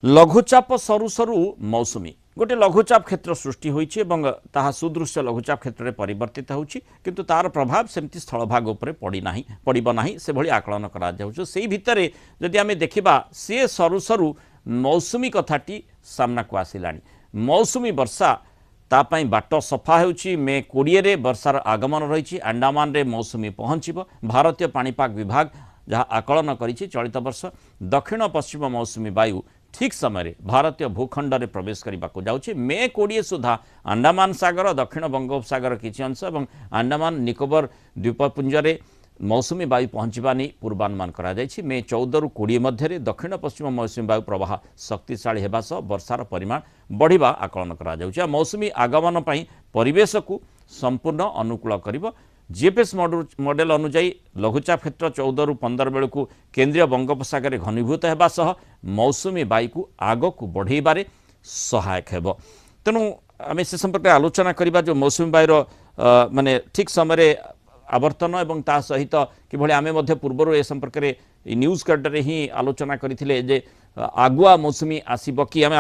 लघुचाप सरु सरु मौसुमी गोटे लघुचाप क्षेत्र सृष्टि होइछि एवं ताहा सुदृश्य लघुचाप क्षेत्र में परिवर्तित होउछि किंतु तार प्रभाव सेमती स्थलभाग उपरे पड़िब नाही से भली आकलन करा जाउछ। सेही भितरे जदि आमे देखिबा से सरु सरु मौसुमी कथाटी सामना को आसिलानी। मौसुमी वर्षा तापाई बाट सफा होउछि। मे 20 रे वर्षार आगमन रही। अंडमान रे मौसुमी पहुँचब। भारतीय पाणीपाग विभाग जहाँ आकलन करिछि चलित वर्ष दक्षिण पश्चिम मौसुमी वायु ठीक समय भारतीय भूखंड में प्रवेश करने को जाउछि। मे 20 सुधा अंडमान सागर दक्षिण बंगोपसागर किछि अंश और अंडमान निकोबर द्वीपपुंज में मौसुमी वायु पहुँचवा नहीं पूर्वानुमान करा जायछि। मे 14 रु 20 मध्य दक्षिण पश्चिम मौसुमी वायु प्रवाह शक्तिशाली हेबा सह वर्षार परिमाण बढ़िबा आकलन करा जाउछि। मौसुमी आगमन पई परिवेश को संपूर्ण अनुकूल करिबो। जीएपीएस मॉडल अनुଯାयी लघुचाप क्षेत्र 14 रु 15 बेलू केंद्रीय बंगोपसागर घनीभूत होगा सह मौसुमी वायु को आग को बढ़ाइबारे सहायक हेबो। तेणु आम से संपर्क आलोचना करबा जो मौसुमी वायुर माने ठीक समय आवर्तन एवं ता सहित किभली आमे मध्य पूर्वर ए संपर्क न्यूज कार्ड रे ही आलोचना करथिले जे आगुआ मौसुमी आसीबो कि आमे